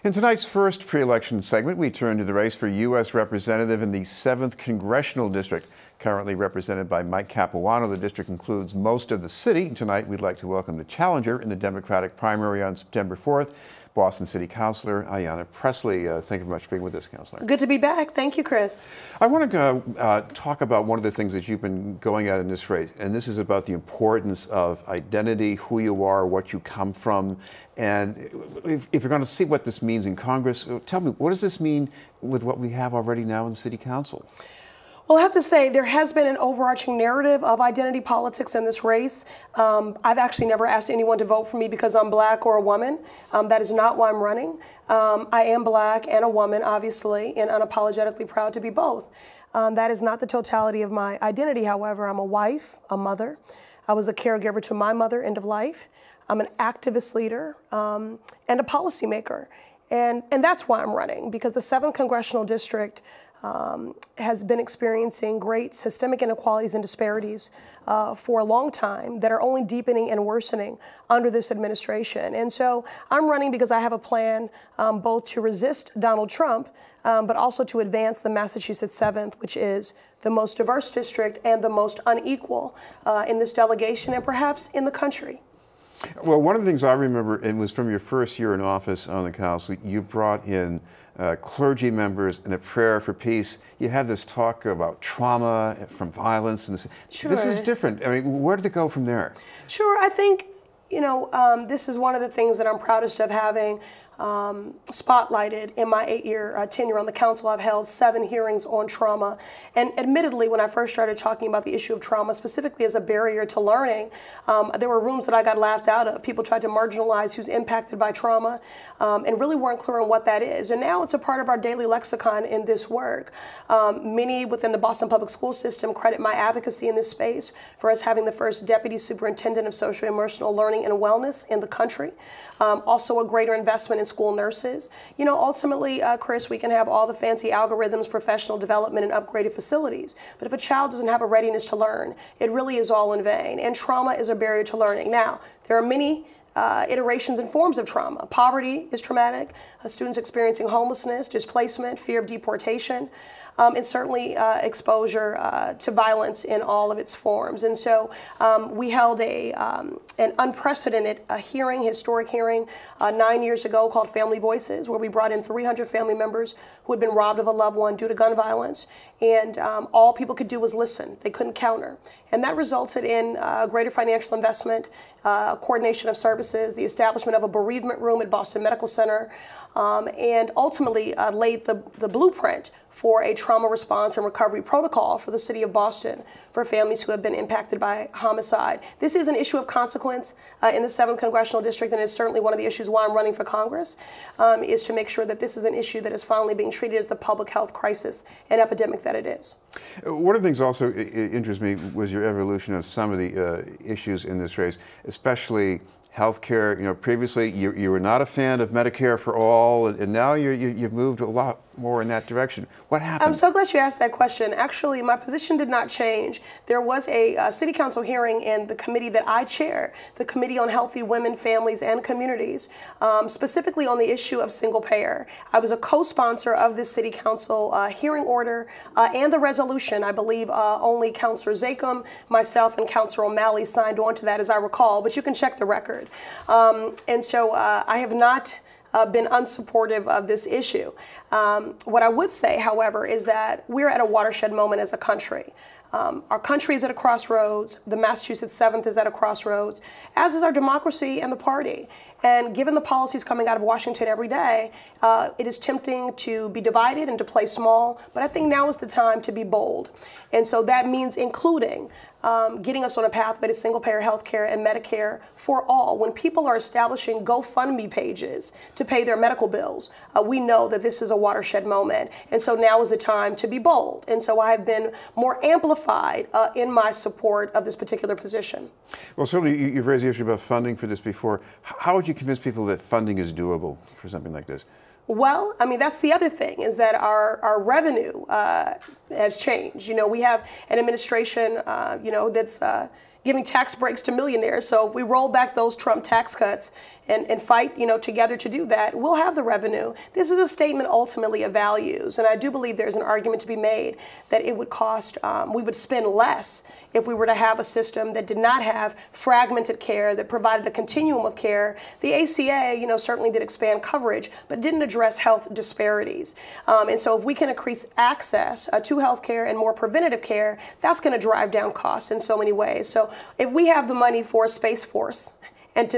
In tonight's first pre-election segment, we turn to the race for U.S. Representative in the 7th Congressional District, currently represented by Mike Capuano. The district includes most of the city. Tonight, we'd like to welcome the challenger in the Democratic primary on September 4th, Boston City Councilor Ayanna Pressley. Thank you very much for being with us, Councilor. Good to be back. Thank you, Chris. I want to talk about one of the things that you've been going at in this race, and this is about the importance of identity, who you are, what you come from. And if you're going to see what this means in Congress, tell me, what does this mean with what we have already now in the City Council? Well, I have to say there has been an overarching narrative of identity politics in this race. I've actually never asked anyone to vote for me because I'm black or a woman. That is not why I'm running. I am black and a woman, obviously, and unapologetically proud to be both. That is not the totality of my identity, however. I'm a wife, a mother. I was a caregiver to my mother, end of life. I'm an activist leader and a policymaker. And that's why I'm running, because the 7th Congressional District has been experiencing great systemic inequalities and disparities for a long time that are only deepening and worsening under this administration. And so I'm running because I have a plan both to resist Donald Trump, but also to advance the Massachusetts 7th, which is the most diverse district and the most unequal in this delegation and perhaps in the country. Well, one of the things I remember, and was from your first year in office on the council, you brought in clergy members in a prayer for peace. You had this talk about trauma from violence. And this is different. I mean, where did it go from there? Sure. I think, you know, this is one of the things that I'm proudest of having spotlighted in my 8-year tenure on the council. I've held 7 hearings on trauma. And admittedly, when I first started talking about the issue of trauma, specifically as a barrier to learning, there were rooms that I got laughed out of. People tried to marginalize who's impacted by trauma and really weren't clear on what that is. And now it's a part of our daily lexicon in this work. Many within the Boston public school system credit my advocacy in this space for us having the first deputy superintendent of social and emotional learning and wellness in the country. Also a greater investment in school nurses. You know, ultimately, Chris, we can have all the fancy algorithms, professional development, and upgraded facilities. But if a child doesn't have a readiness to learn, it really is all in vain. And trauma is a barrier to learning. Now, there are many iterations and forms of trauma. Poverty is traumatic. Students experiencing homelessness, displacement, fear of deportation, and certainly exposure to violence in all of its forms. And so we held an unprecedented historic hearing 9 years ago called Family Voices, where we brought in 300 family members who had been robbed of a loved one due to gun violence. And all people could do was listen. They couldn't counter. And that resulted in greater financial investment, coordination of services, the establishment of a bereavement room at Boston Medical Center, and ultimately laid the blueprint for a trauma response and recovery protocol for the city of Boston for families who have been impacted by homicide. This is an issue of consequence in the 7th Congressional District, and it's certainly one of the issues why I'm running for Congress, is to make sure that this is an issue that is finally being treated as the public health crisis and epidemic that it is. One of the things also interests me was your evolution of some of the issues in this race, especially healthcare. You know, previously you were not a fan of Medicare for all, and now you've moved a lot more in that direction. What happened? I'm so glad you asked that question. Actually, my position did not change. There was a city council hearing in the committee that I chair, the Committee on Healthy Women, Families, and Communities, specifically on the issue of single payer. I was a co-sponsor of this city council hearing order and the resolution. I believe only Councilor Zachem, myself, and Councilor O'Malley signed on to that, as I recall, but you can check the record. And so I have not been unsupportive of this issue. What I would say, however, is that we're at a watershed moment as a country. Our country is at a crossroads. The Massachusetts 7th is at a crossroads, as is our democracy and the party. And given the policies coming out of Washington every day, it is tempting to be divided and to play small, but I think now is the time to be bold. And so that means including getting us on a pathway to single-payer health care and Medicare for all. When people are establishing GoFundMe pages to pay their medical bills, we know that this is a watershed moment. And so now is the time to be bold. And so I have been more amplified in my support of this particular position. Well, certainly you've raised the issue about funding for this before. How would you convince people that funding is doable for something like this? Well, I mean, that's the other thing, is that our revenue has changed. You know, we have an administration, that's giving tax breaks to millionaires. So if we roll back those Trump tax cuts and fight, together to do that, we'll have the revenue. This is a statement ultimately of values. And I do believe there's an argument to be made that it would cost, we would spend less if we were to have a system that did not have fragmented care, that provided a continuum of care. The ACA, certainly did expand coverage, but didn't address health disparities. And so if we can increase access to health care and more preventative care, that's going to drive down costs in so many ways. So if we have the money for a Space Force and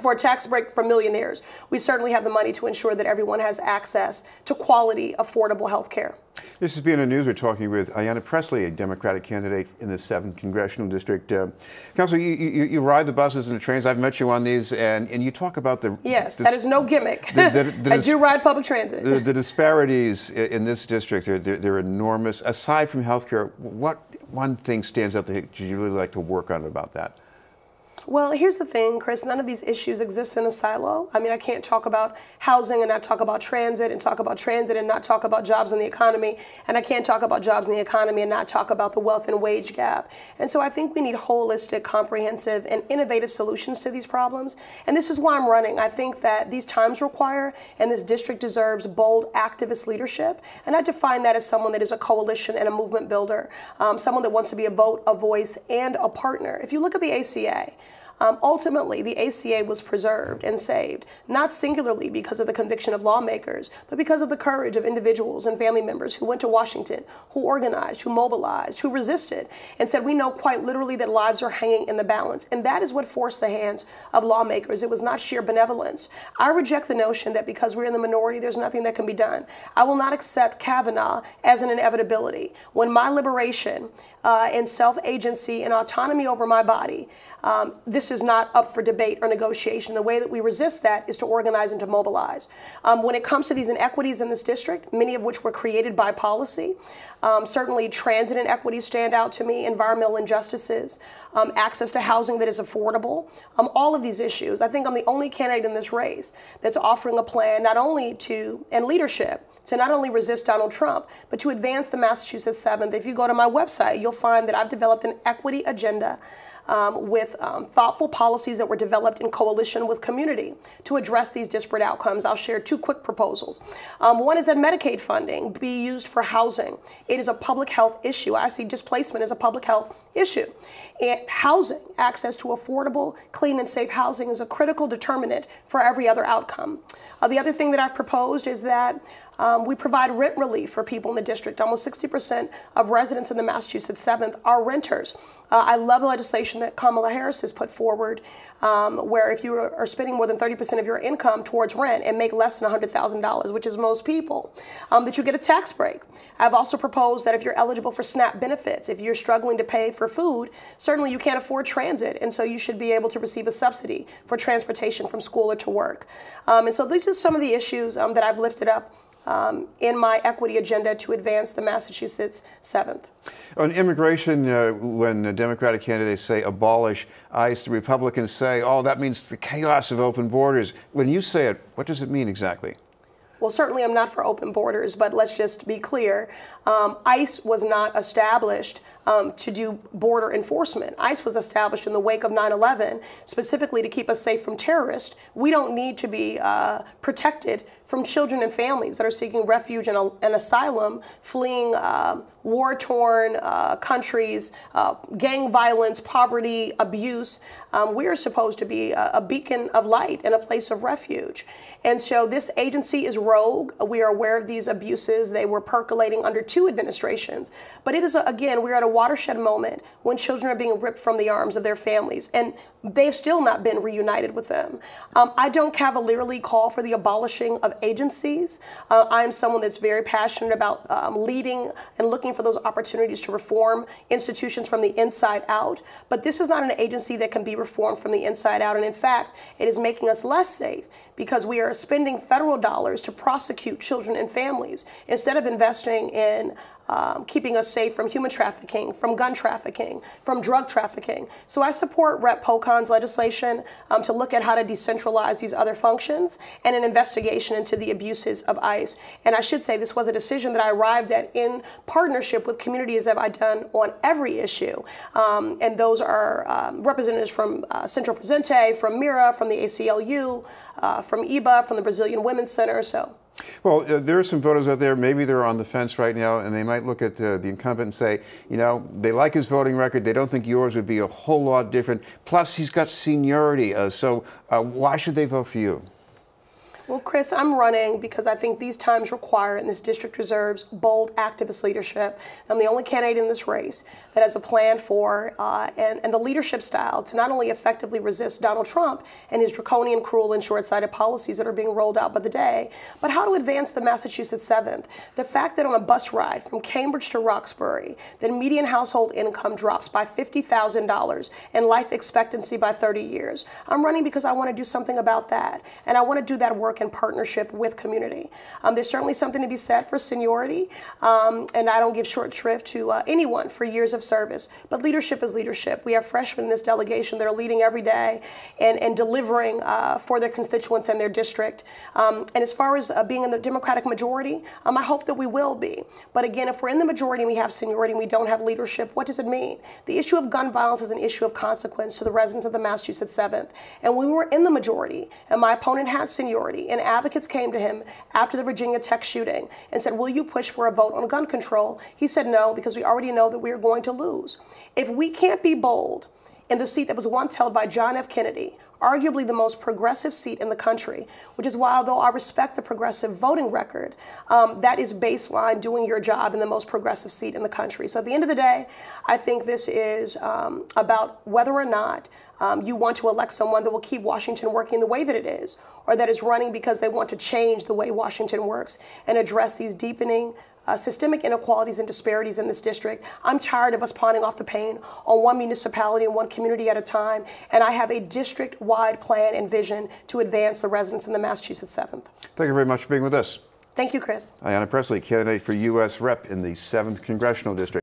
for a tax break for millionaires, we certainly have the money to ensure that everyone has access to quality, affordable health care. This is BNN News. We're talking with Ayanna Pressley, a Democratic candidate in the 7th Congressional District. Councilor, you ride the buses and the trains. I've met you on these, and you talk about the... Yes, that is no gimmick. I do ride public transit. The disparities in this district, they're enormous. Aside from health care, what one thing stands out that you'd really like to work on about that? Well, here's the thing, Chris. None of these issues exist in a silo. I mean, I can't talk about housing and not talk about transit, and talk about transit and not talk about jobs in the economy. And I can't talk about jobs in the economy and not talk about the wealth and wage gap. And so I think we need holistic, comprehensive, and innovative solutions to these problems. And this is why I'm running. I think that these times require, and this district deserves, bold activist leadership. And I define that as someone that is a coalition and a movement builder, someone that wants to be a vote, a voice, and a partner. If you look at the ACA, ultimately, the ACA was preserved and saved, not singularly because of the conviction of lawmakers, but because of the courage of individuals and family members who went to Washington, who organized, who mobilized, who resisted, and said, we know quite literally that lives are hanging in the balance. And that is what forced the hands of lawmakers. It was not sheer benevolence. I reject the notion that because we're in the minority, there's nothing that can be done. I will not accept Kavanaugh as an inevitability. When my liberation and self-agency and autonomy over my body, this is not up for debate or negotiation. The way that we resist that is to organize and to mobilize. When it comes to these inequities in this district, many of which were created by policy, certainly transit inequities stand out to me, environmental injustices, access to housing that is affordable, all of these issues. I think I'm the only candidate in this race that's offering a plan not only to, and leadership, to not only resist Donald Trump, but to advance the Massachusetts 7th. If you go to my website, you'll find that I've developed an equity agenda with thoughtful policies that were developed in coalition with community to address these disparate outcomes. I'll share two quick proposals. One is that Medicaid funding be used for housing. It is a public health issue. I see displacement as a public health issue. And housing, access to affordable, clean, and safe housing is a critical determinant for every other outcome. The other thing that I've proposed is that we provide rent relief for people in the district. Almost 60% of residents in the Massachusetts 7th are renters. I love the legislation that Kamala Harris has put forward, where if you are spending more than 30% of your income towards rent and make less than $100,000, which is most people, that you get a tax break. I've also proposed that if you're eligible for SNAP benefits, if you're struggling to pay for food, certainly you can't afford transit, and so you should be able to receive a subsidy for transportation from school or to work. And so these are some of the issues that I've lifted up in my equity agenda to advance the Massachusetts 7th. On immigration, when the Democratic candidates say abolish ICE, the Republicans say, oh, that means the chaos of open borders. When you say it, what does it mean exactly? Well, certainly I'm not for open borders, but let's just be clear. ICE was not established to do border enforcement. ICE was established in the wake of 9/11, specifically to keep us safe from terrorists. We don't need to be protected from children and families that are seeking refuge and asylum, fleeing war-torn countries, gang violence, poverty, abuse. We are supposed to be a beacon of light and a place of refuge. And so this agency is rogue. We are aware of these abuses. They were percolating under two administrations. But it is, again, we're at a watershed moment when children are being ripped from the arms of their families, and they've still not been reunited with them. I don't cavalierly call for the abolishing of agencies. I am someone that's very passionate about leading and looking for those opportunities to reform institutions from the inside out. But this is not an agency that can be reformed from the inside out. And in fact, it is making us less safe because we are spending federal dollars to prosecute children and families instead of investing in keeping us safe from human trafficking, from gun trafficking, from drug trafficking. So I support Rep. Pocan's legislation to look at how to decentralize these other functions and an investigation into the abuses of ICE. And I should say this was a decision that I arrived at in partnership with communities that I've done on every issue. And those are representatives from Centro Presente, from MIRA, from the ACLU, from IBA, from the Brazilian Women's Center. So. Well, there are some voters out there, maybe they're on the fence right now, and they might look at the incumbent and say, you know, they like his voting record, they don't think yours would be a whole lot different. Plus, he's got seniority, so why should they vote for you? Well, Chris, I'm running because I think these times require, and this district deserves, bold activist leadership. I'm the only candidate in this race that has a plan for and the leadership style to not only effectively resist Donald Trump and his draconian, cruel, and short-sighted policies that are being rolled out by the day, but how to advance the Massachusetts 7th. The fact that on a bus ride from Cambridge to Roxbury, the median household income drops by $50,000 and life expectancy by 30 years. I'm running because I want to do something about that, and I want to do that work in partnership with community. There's certainly something to be said for seniority, and I don't give short shrift to anyone for years of service, but leadership is leadership. We have freshmen in this delegation that are leading every day and delivering for their constituents and their district. And as far as being in the Democratic majority, I hope that we will be. But again, if we're in the majority and we have seniority and we don't have leadership, what does it mean? The issue of gun violence is an issue of consequence to the residents of the Massachusetts 7th. And when we were in the majority and my opponent had seniority, and advocates came to him after the Virginia Tech shooting and said, will you push for a vote on gun control? He said no, because we already know that we are going to lose. If we can't be bold in the seat that was once held by John F. Kennedy, arguably the most progressive seat in the country, which is why, although I respect the progressive voting record, that is baseline doing your job in the most progressive seat in the country. So at the end of the day, I think this is about whether or not you want to elect someone that will keep Washington working the way that it is, or that is running because they want to change the way Washington works and address these deepening systemic inequalities and disparities in this district. I'm tired of us pawning off the pain on one municipality and one community at a time, and I have a district-wide plan and vision to advance the residents in the Massachusetts 7th. Thank you very much for being with us. Thank you, Chris. Ayanna Pressley, candidate for U.S. Rep in the 7th Congressional District.